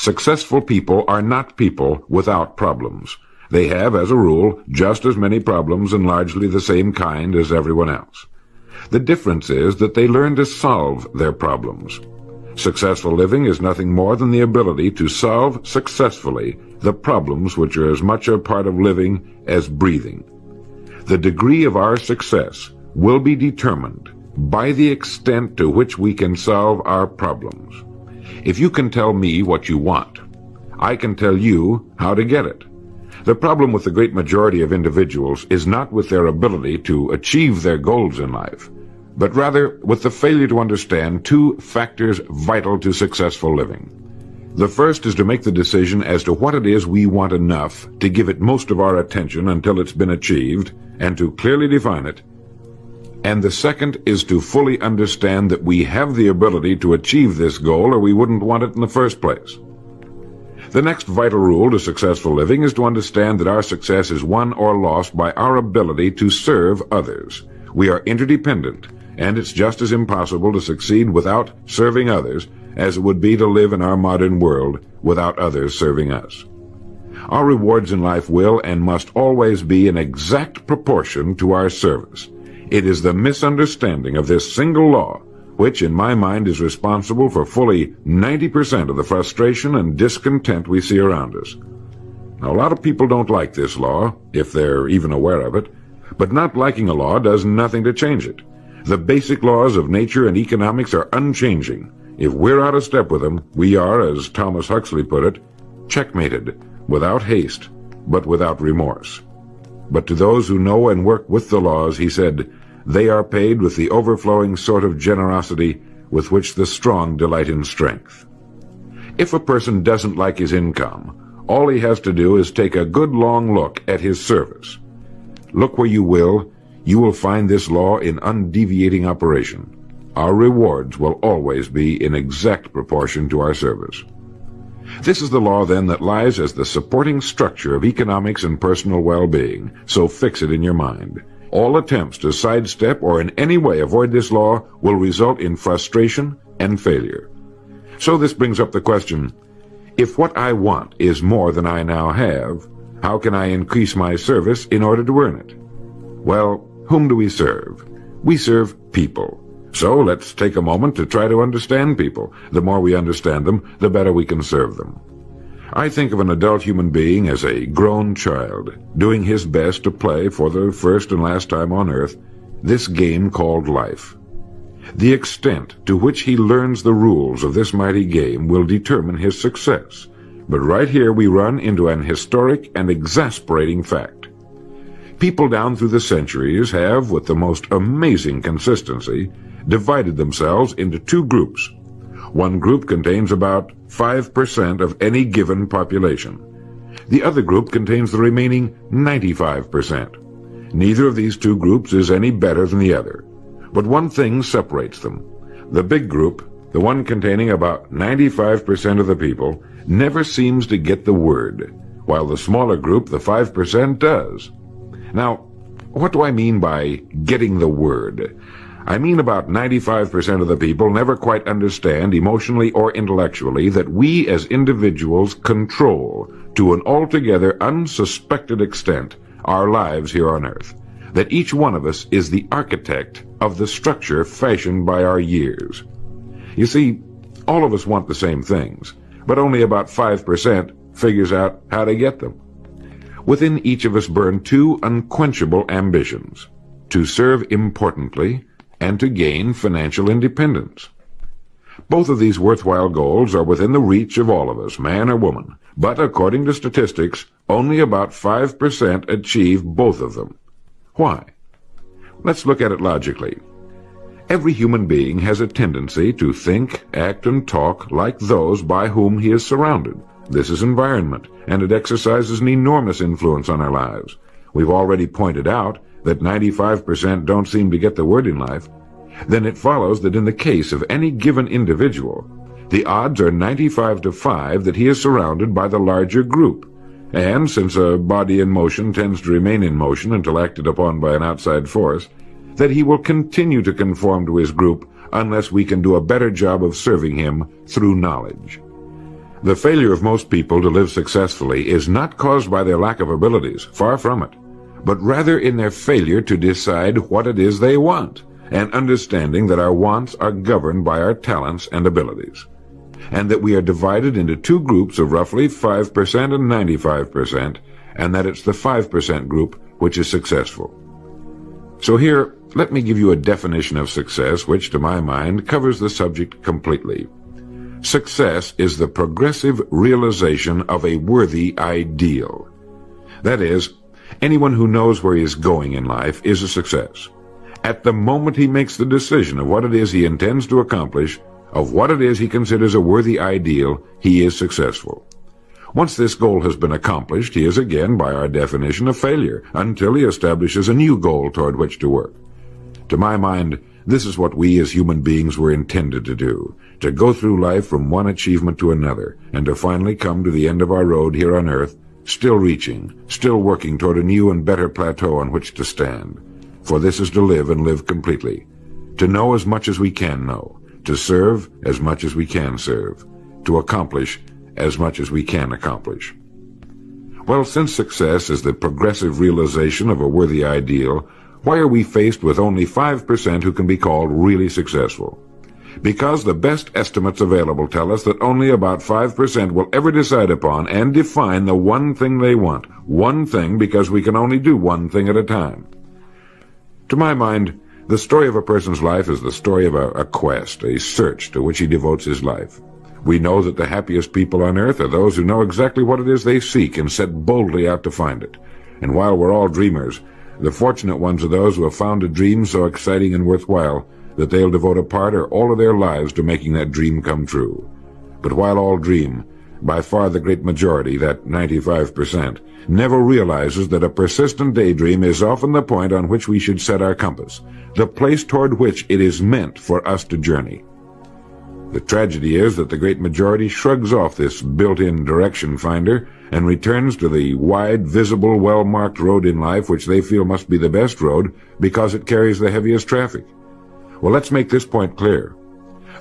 Successful people are not people without problems. They have, as a rule, just as many problems and largely the same kind as everyone else. The difference is that they learn to solve their problems. Successful living is nothing more than the ability to solve successfully the problems which are as much a part of living as breathing. The degree of our success will be determined by the extent to which we can solve our problems. If you can tell me what you want, I can tell you how to get it. The problem with the great majority of individuals is not with their ability to achieve their goals in life, but rather with the failure to understand two factors vital to successful living. The first is to make the decision as to what it is we want enough to give it most of our attention until it's been achieved, and to clearly define it. And the second is to fully understand that we have the ability to achieve this goal, or we wouldn't want it in the first place. The next vital rule to successful living is to understand that our success is won or lost by our ability to serve others. We are interdependent, and it's just as impossible to succeed without serving others as it would be to live in our modern world without others serving us. Our rewards in life will and must always be in exact proportion to our service. It is the misunderstanding of this single law which, in my mind, is responsible for fully 90% of the frustration and discontent we see around us. Now, a lot of people don't like this law, if they're even aware of it, but not liking a law does nothing to change it. The basic laws of nature and economics are unchanging. If we're out of step with them, we are, as Thomas Huxley put it, checkmated, without haste, but without remorse. But to those who know and work with the laws, he said, they are paid with the overflowing sort of generosity with which the strong delight in strength. If a person doesn't like his income, all he has to do is take a good long look at his service. Look where you will find this law in undeviating operation. Our rewards will always be in exact proportion to our service. This is the law, then, that lies as the supporting structure of economics and personal well-being, so fix it in your mind. All attempts to sidestep or in any way avoid this law will result in frustration and failure. So this brings up the question, if what I want is more than I now have, how can I increase my service in order to earn it? Well, whom do we serve? We serve people. So let's take a moment to try to understand people. The more we understand them, the better we can serve them. I think of an adult human being as a grown child, doing his best to play for the first and last time on earth this game called life. The extent to which he learns the rules of this mighty game will determine his success. But right here we run into an historic and exasperating fact. People down through the centuries have, with the most amazing consistency, divided themselves into two groups. One group contains about 5% of any given population. The other group contains the remaining 95%. Neither of these two groups is any better than the other. But one thing separates them. The big group, the one containing about 95% of the people, never seems to get the word, while the smaller group, the 5%, does. Now, what do I mean by getting the word? I mean about 95% of the people never quite understand, emotionally or intellectually, that we as individuals control, to an altogether unsuspected extent, our lives here on earth. That each one of us is the architect of the structure fashioned by our years. You see, all of us want the same things, but only about 5% figures out how to get them. Within each of us burn two unquenchable ambitions: to serve importantly and to gain financial independence. Both of these worthwhile goals are within the reach of all of us, man or woman, but according to statistics, only about 5% achieve both of them. Why? Let's look at it logically. Every human being has a tendency to think, act, and talk like those by whom he is surrounded. This is environment, and it exercises an enormous influence on our lives. We've already pointed out that 95% don't seem to get the word in life. Then it follows that in the case of any given individual, the odds are 95 to 5 that he is surrounded by the larger group. And since a body in motion tends to remain in motion until acted upon by an outside force, that he will continue to conform to his group unless we can do a better job of serving him through knowledge. The failure of most people to live successfully is not caused by their lack of abilities, far from it, but rather in their failure to decide what it is they want, and understanding that our wants are governed by our talents and abilities, and that we are divided into two groups of roughly 5% and 95%, and that it's the 5% group which is successful. So here, let me give you a definition of success which, to my mind, covers the subject completely. Success is the progressive realization of a worthy ideal. That is, anyone who knows where he is going in life is a success. At the moment he makes the decision of what it is he intends to accomplish, of what it is he considers a worthy ideal, he is successful. Once this goal has been accomplished, he is again, by our definition, a failure, until he establishes a new goal toward which to work. To my mind, this is what we as human beings were intended to do, to go through life from one achievement to another, and to finally come to the end of our road here on earth, still reaching, still working toward a new and better plateau on which to stand. For this is to live and live completely, to know as much as we can know, to serve as much as we can serve, to accomplish as much as we can accomplish. Well, since success is the progressive realization of a worthy ideal, why are we faced with only 5% who can be called really successful? Because the best estimates available tell us that only about 5% will ever decide upon and define the one thing they want. One thing, because we can only do one thing at a time. To my mind, the story of a person's life is the story of a quest, a search to which he devotes his life. We know that the happiest people on earth are those who know exactly what it is they seek and set boldly out to find it. And while we're all dreamers, the fortunate ones are those who have found a dream so exciting and worthwhile that they'll devote a part or all of their lives to making that dream come true. But while all dream, by far the great majority, that 95%, never realizes that a persistent daydream is often the point on which we should set our compass, the place toward which it is meant for us to journey. The tragedy is that the great majority shrugs off this built-in direction finder and returns to the wide, visible, well-marked road in life which they feel must be the best road because it carries the heaviest traffic. Well, let's make this point clear.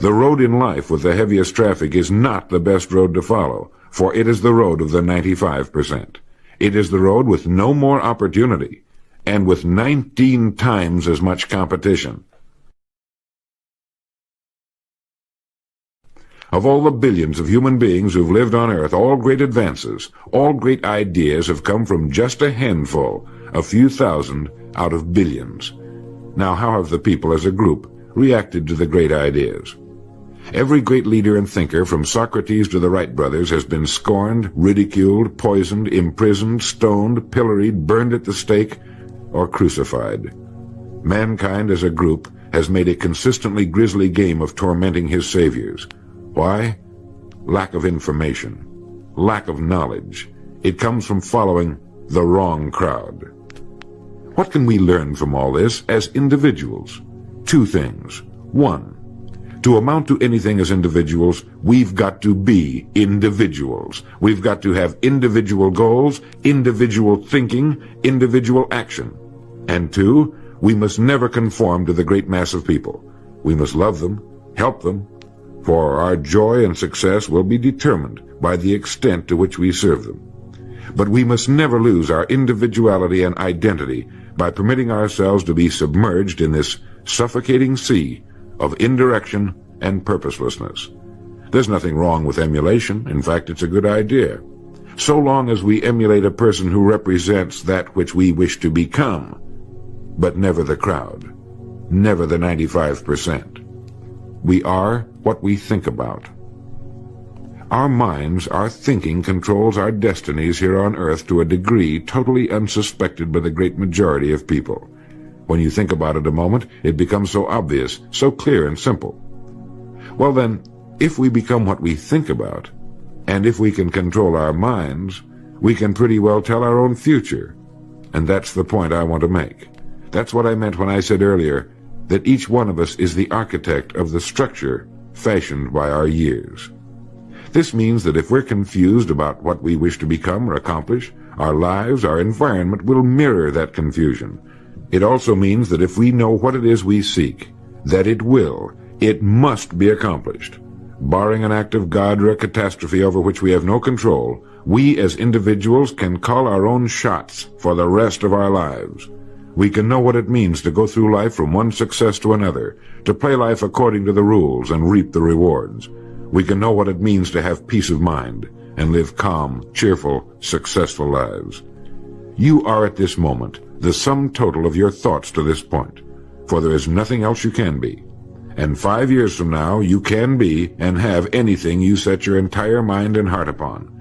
The road in life with the heaviest traffic is not the best road to follow, for it is the road of the 95%. It is the road with no more opportunity, and with 19 times as much competition. Of all the billions of human beings who've lived on Earth, all great advances, all great ideas have come from just a handful, a few thousand out of billions. Now, how have the people as a group reacted to the great ideas? Every great leader and thinker, from Socrates to the Wright brothers, has been scorned, ridiculed, poisoned, imprisoned, stoned, pilloried, burned at the stake, or crucified. Mankind as a group has made a consistently grisly game of tormenting his saviors. Why? Lack of information, lack of knowledge. It comes from following the wrong crowd. What can we learn from all this as individuals? Two things. One, to amount to anything as individuals, we've got to be individuals. We've got to have individual goals, individual thinking, individual action. And two, we must never conform to the great mass of people. We must love them, help them, for our joy and success will be determined by the extent to which we serve them. But we must never lose our individuality and identity by permitting ourselves to be submerged in this suffocating sea of indirection and purposelessness. There's nothing wrong with emulation. In fact, it's a good idea, so long as we emulate a person who represents that which we wish to become, but never the crowd, never the 95%. We are what we think about. Our minds, our thinking, controls our destinies here on earth to a degree totally unsuspected by the great majority of people. When you think about it a moment, it becomes so obvious, so clear and simple. Well then, if we become what we think about, and if we can control our minds, we can pretty well tell our own future. And that's the point I want to make. That's what I meant when I said earlier that each one of us is the architect of the structure fashioned by our years. This means that if we're confused about what we wish to become or accomplish, our lives, our environment will mirror that confusion. It also means that if we know what it is we seek, that it must be accomplished. barring an act of God or a catastrophe over which we have no control, we as individuals can call our own shots for the rest of our lives. We can know what it means to go through life from one success to another, to play life according to the rules and reap the rewards. We can know what it means to have peace of mind and live calm, cheerful, successful lives. You are at this moment the sum total of your thoughts to this point, for there is nothing else you can be. And 5 years from now, you can be and have anything you set your entire mind and heart upon.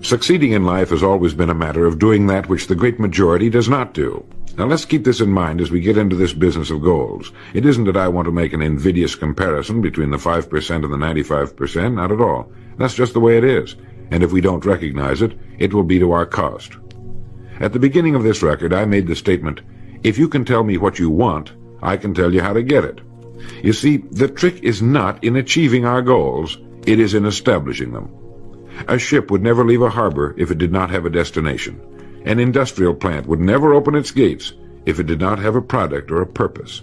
Succeeding in life has always been a matter of doing that which the great majority does not do. Now let's keep this in mind as we get into this business of goals. It isn't that I want to make an invidious comparison between the 5% and the 95%, not at all. That's just the way it is. And if we don't recognize it, it will be to our cost. At the beginning of this record, I made the statement, if you can tell me what you want, I can tell you how to get it. You see, the trick is not in achieving our goals, it is in establishing them. A ship would never leave a harbor if it did not have a destination. An industrial plant would never open its gates if it did not have a product or a purpose.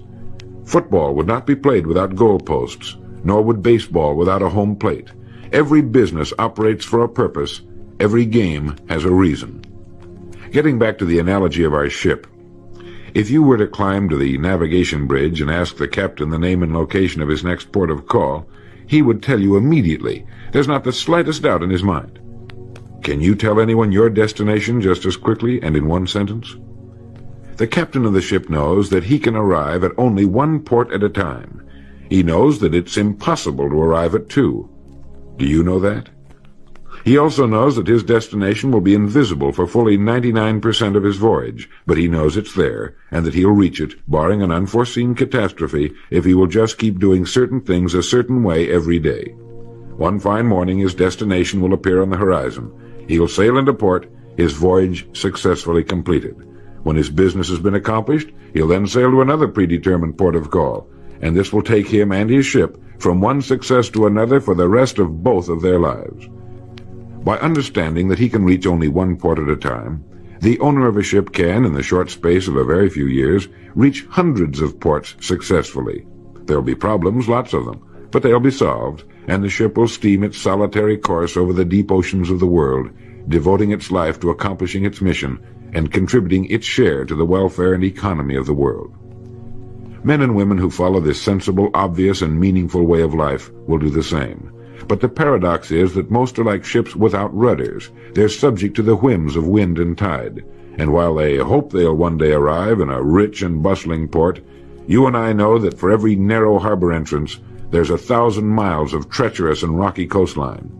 Football would not be played without goalposts, nor would baseball without a home plate. Every business operates for a purpose. Every game has a reason. Getting back to the analogy of our ship, if you were to climb to the navigation bridge and ask the captain the name and location of his next port of call, he would tell you immediately. There's not the slightest doubt in his mind. Can you tell anyone your destination just as quickly and in one sentence? The captain of the ship knows that he can arrive at only one port at a time. He knows that it's impossible to arrive at two. Do you know that? He also knows that his destination will be invisible for fully 99% of his voyage, but he knows it's there, and that he'll reach it, barring an unforeseen catastrophe, if he will just keep doing certain things a certain way every day. One fine morning his destination will appear on the horizon. He'll sail into port, his voyage successfully completed. When his business has been accomplished, he'll then sail to another predetermined port of call, and this will take him and his ship from one success to another for the rest of both of their lives. By understanding that he can reach only one port at a time, the owner of a ship can, in the short space of a very few years, reach hundreds of ports successfully. There'll be problems, lots of them, but they'll be solved, and the ship will steam its solitary course over the deep oceans of the world, devoting its life to accomplishing its mission and contributing its share to the welfare and economy of the world. Men and women who follow this sensible, obvious, and meaningful way of life will do the same. But the paradox is that most are like ships without rudders. They're subject to the whims of wind and tide. And while they hope they'll one day arrive in a rich and bustling port, you and I know that for every narrow harbor entrance, there's 1,000 miles of treacherous and rocky coastline.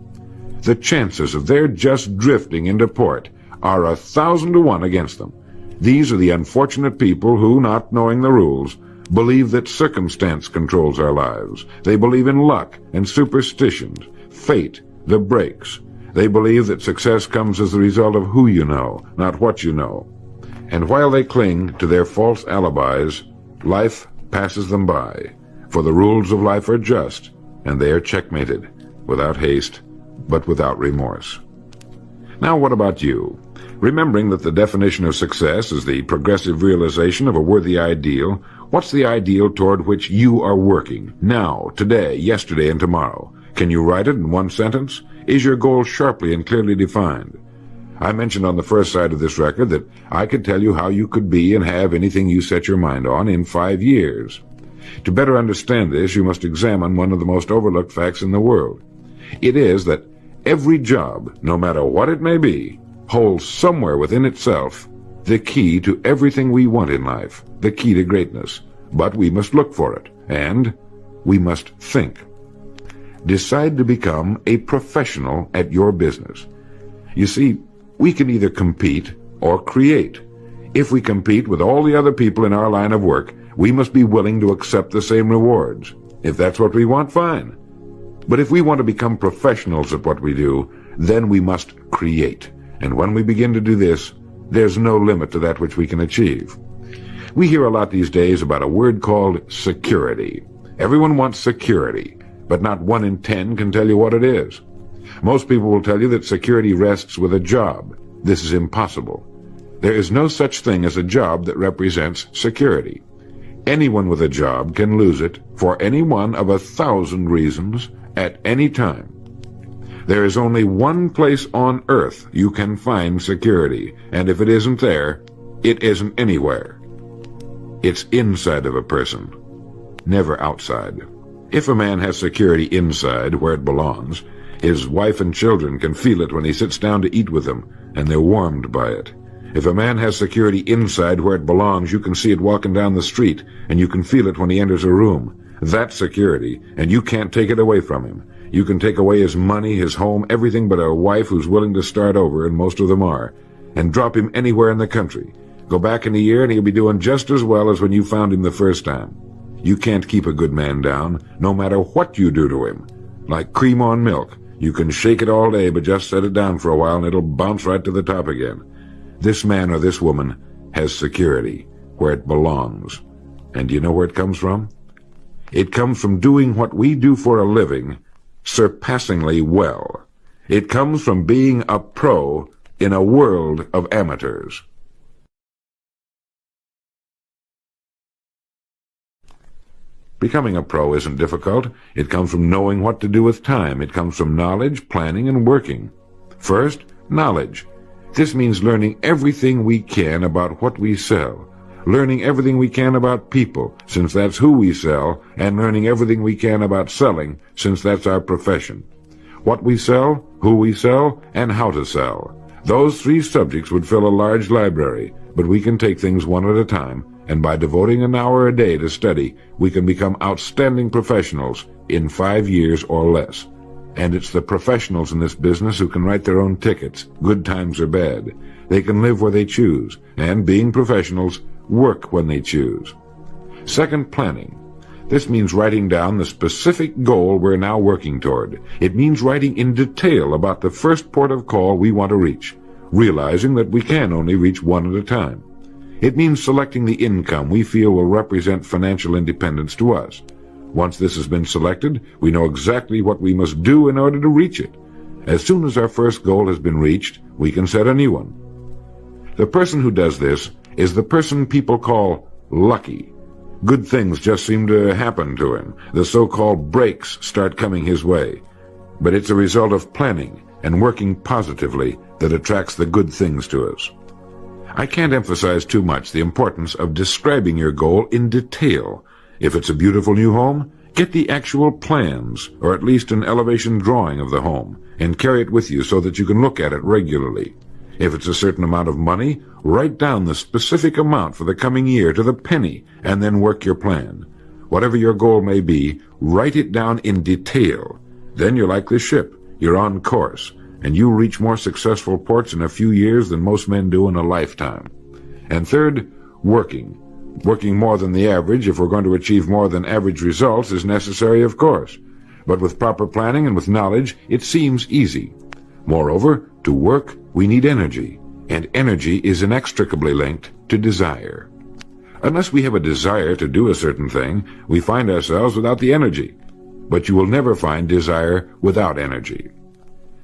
The chances of their just drifting into port are 1,000 to 1 against them. These are the unfortunate people who, not knowing the rules, believe that circumstance controls our lives. They believe in luck and superstitions, fate, the breaks. They believe that success comes as the result of who you know, not what you know. And while they cling to their false alibis, life passes them by. For the rules of life are just, and they are checkmated, without haste, but without remorse. Now what about you? Remembering that the definition of success is the progressive realization of a worthy ideal, what's the ideal toward which you are working, now, today, yesterday, and tomorrow? Can you write it in one sentence? Is your goal sharply and clearly defined? I mentioned on the first side of this record that I could tell you how you could be and have anything you set your mind on in 5 years. To better understand this, you must examine one of the most overlooked facts in the world. It is that every job, no matter what it may be, holds somewhere within itself the key to everything we want in life, the key to greatness. But we must look for it, and we must think. Decide to become a professional at your business. You see, we can either compete or create. If we compete with all the other people in our line of work, we must be willing to accept the same rewards. If that's what we want, fine. But if we want to become professionals at what we do, then we must create. And when we begin to do this, there's no limit to that which we can achieve. We hear a lot these days about a word called security. Everyone wants security, but not 1 in 10 can tell you what it is. Most people will tell you that security rests with a job. This is impossible. There is no such thing as a job that represents security. Anyone with a job can lose it for any one of 1,000 reasons at any time. There is only one place on earth you can find security, and if it isn't there, it isn't anywhere. It's inside of a person, never outside. If a man has security inside, where it belongs, his wife and children can feel it when he sits down to eat with them, and they're warmed by it. If a man has security inside, where it belongs, you can see it walking down the street, and you can feel it when he enters a room. That's security, and you can't take it away from him. You can take away his money, his home, everything but a wife who's willing to start over, and most of them are, and drop him anywhere in the country. Go back in a year, and he'll be doing just as well as when you found him the first time. You can't keep a good man down, no matter what you do to him. Like cream on milk. You can shake it all day, but just set it down for a while and it'll bounce right to the top again. This man or this woman has security, where it belongs. And do you know where it comes from? It comes from doing what we do for a living surpassingly well. It comes from being a pro in a world of amateurs. Becoming a pro isn't difficult. It comes from knowing what to do with time. It comes from knowledge, planning, and working. First, knowledge. This means learning everything we can about what we sell, learning everything we can about people, since that's who we sell, and learning everything we can about selling, since that's our profession. What we sell, who we sell, and how to sell. Those three subjects would fill a large library, but we can take things one at a time, and by devoting an hour a day to study, we can become outstanding professionals in 5 years or less. And it's the professionals in this business who can write their own tickets, good times or bad. They can live where they choose, and being professionals, work when they choose. Second, planning. This means writing down the specific goal we're now working toward. It means writing in detail about the first port of call we want to reach, realizing that we can only reach one at a time. It means selecting the income we feel will represent financial independence to us. Once this has been selected, we know exactly what we must do in order to reach it. As soon as our first goal has been reached, we can set a new one. The person who does this is the person people call lucky. Good things just seem to happen to him. The so-called breaks start coming his way. But it's a result of planning and working positively that attracts the good things to us. I can't emphasize too much the importance of describing your goal in detail. If it's a beautiful new home, get the actual plans, or at least an elevation drawing of the home, and carry it with you so that you can look at it regularly. If it's a certain amount of money, write down the specific amount for the coming year to the penny, and then work your plan. Whatever your goal may be, write it down in detail. Then you're like this ship. You're on course, and you reach more successful ports in a few years than most men do in a lifetime. And third, working. Working more than the average, if we're going to achieve more than average results, is necessary, of course. But with proper planning and with knowledge, it seems easy. Moreover, to work, we need energy, and energy is inextricably linked to desire. Unless we have a desire to do a certain thing, we find ourselves without the energy. But you will never find desire without energy.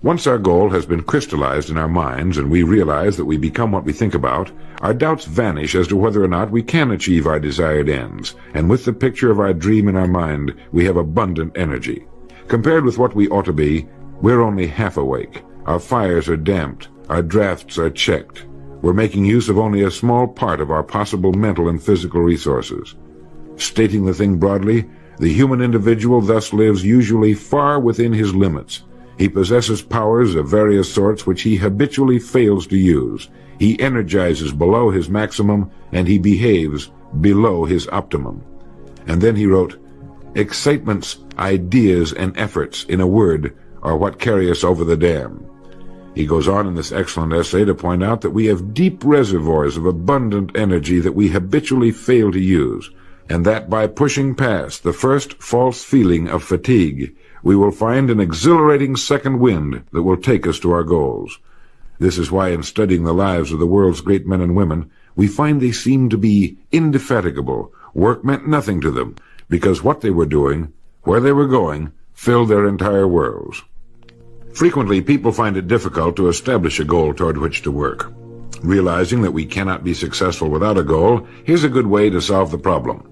Once our goal has been crystallized in our minds and we realize that we become what we think about, our doubts vanish as to whether or not we can achieve our desired ends, and with the picture of our dream in our mind, we have abundant energy. Compared with what we ought to be, we're only half awake. Our fires are damped, our drafts are checked. We're making use of only a small part of our possible mental and physical resources. Stating the thing broadly, the human individual thus lives usually far within his limits. He possesses powers of various sorts which he habitually fails to use. He energizes below his maximum, and he behaves below his optimum. And then he wrote, excitements, ideas, and efforts, in a word, are what carry us over the dam. He goes on in this excellent essay to point out that we have deep reservoirs of abundant energy that we habitually fail to use, and that by pushing past the first false feeling of fatigue, we will find an exhilarating second wind that will take us to our goals. This is why in studying the lives of the world's great men and women, we find they seem to be indefatigable. Work meant nothing to them, because what they were doing, where they were going, filled their entire worlds. Frequently, people find it difficult to establish a goal toward which to work. Realizing that we cannot be successful without a goal, here's a good way to solve the problem.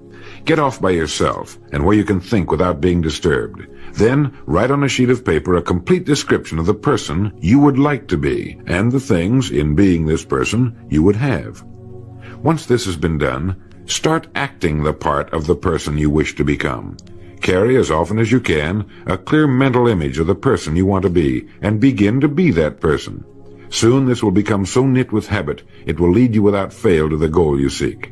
Get off by yourself and where you can think without being disturbed. Then write on a sheet of paper a complete description of the person you would like to be and the things, in being this person, you would have. Once this has been done, start acting the part of the person you wish to become. Carry as often as you can a clear mental image of the person you want to be and begin to be that person. Soon this will become so knit with habit it will lead you without fail to the goal you seek.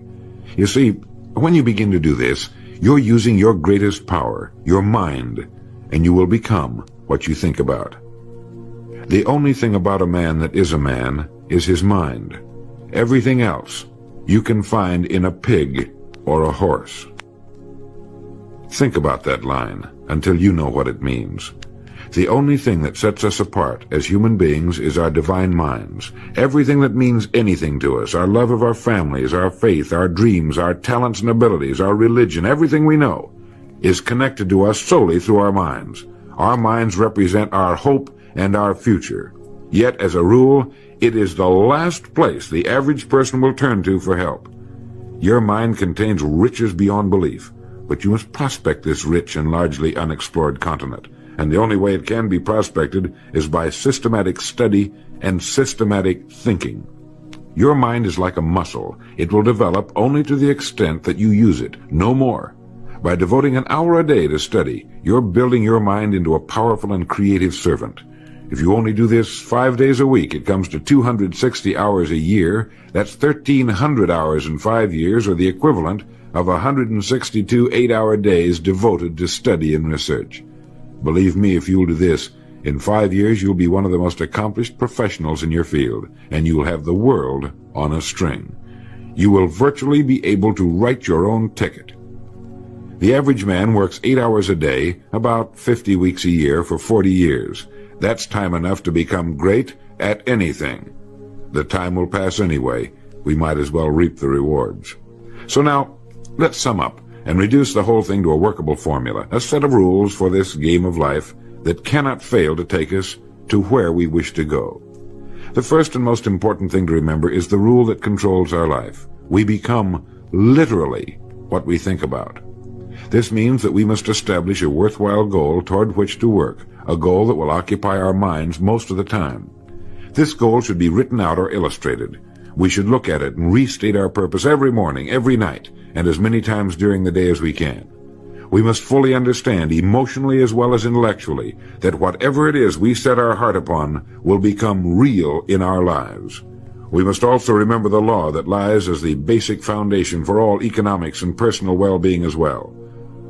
You see, when you begin to do this, you're using your greatest power, your mind, and you will become what you think about. The only thing about a man that is a man is his mind. Everything else you can find in a pig or a horse. Think about that line until you know what it means. The only thing that sets us apart as human beings is our divine minds. Everything that means anything to us, our love of our families, our faith, our dreams, our talents and abilities, our religion, everything we know, is connected to us solely through our minds. Our minds represent our hope and our future. Yet, as a rule, it is the last place the average person will turn to for help. Your mind contains riches beyond belief, but you must prospect this rich and largely unexplored continent. And the only way it can be prospected is by systematic study and systematic thinking. Your mind is like a muscle. It will develop only to the extent that you use it, no more. By devoting an hour a day to study, you're building your mind into a powerful and creative servant. If you only do this 5 days a week, it comes to 260 hours a year. That's 1,300 hours in 5 years, or the equivalent of 162 8-hour days devoted to study and research. Believe me, if you'll do this, in 5 years you'll be one of the most accomplished professionals in your field, and you'll have the world on a string. You will virtually be able to write your own ticket. The average man works 8 hours a day, about 50 weeks a year, for 40 years. That's time enough to become great at anything. The time will pass anyway. We might as well reap the rewards. So now, let's sum up and reduce the whole thing to a workable formula, a set of rules for this game of life that cannot fail to take us to where we wish to go. The first and most important thing to remember is the rule that controls our life. We become literally what we think about. This means that we must establish a worthwhile goal toward which to work, a goal that will occupy our minds most of the time. This goal should be written out or illustrated. We should look at it and restate our purpose every morning, every night, and as many times during the day as we can. We must fully understand, emotionally as well as intellectually, that whatever it is we set our heart upon will become real in our lives. We must also remember the law that lies as the basic foundation for all economics and personal well-being as well.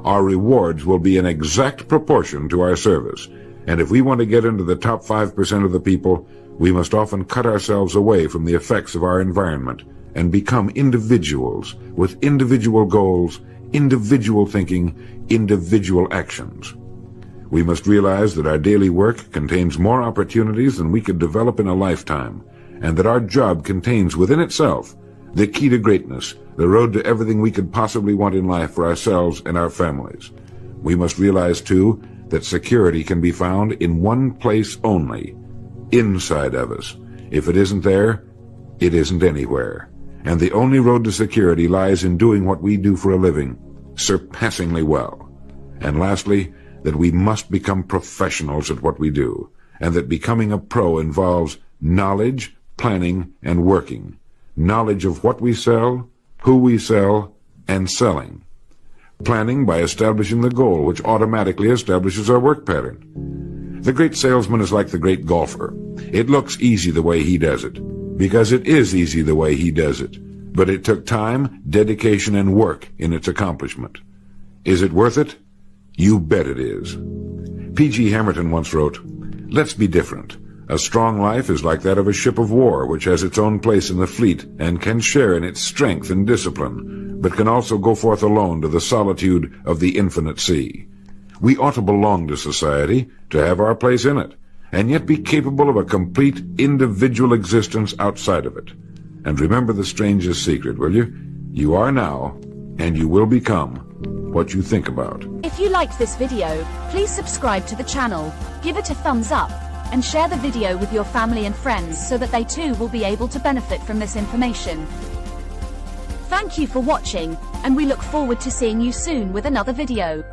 Our rewards will be in exact proportion to our service, and if we want to get into the top 5% of the people, we must often cut ourselves away from the effects of our environment and become individuals with individual goals, individual thinking, individual actions. We must realize that our daily work contains more opportunities than we could develop in a lifetime, and that our job contains within itself the key to greatness, the road to everything we could possibly want in life for ourselves and our families. We must realize, too, that security can be found in one place only, inside of us. If it isn't there, it isn't anywhere. And the only road to security lies in doing what we do for a living, surpassingly well. And lastly, that we must become professionals at what we do, and that becoming a pro involves knowledge, planning, and working. Knowledge of what we sell, who we sell, and selling. Planning by establishing the goal, which automatically establishes our work pattern. The great salesman is like the great golfer. It looks easy the way he does it, because it is easy the way he does it. But it took time, dedication, and work in its accomplishment. Is it worth it? You bet it is. P.G. Hamilton once wrote, "Let's be different. A strong life is like that of a ship of war, which has its own place in the fleet and can share in its strength and discipline, but can also go forth alone to the solitude of the infinite sea. We ought to belong to society, to have our place in it, and yet be capable of a complete individual existence outside of it. And remember the strangest secret, will you? You are now, and you will become, what you think about." If you liked this video, please subscribe to the channel, give it a thumbs up, and share the video with your family and friends so that they too will be able to benefit from this information. Thank you for watching, and we look forward to seeing you soon with another video.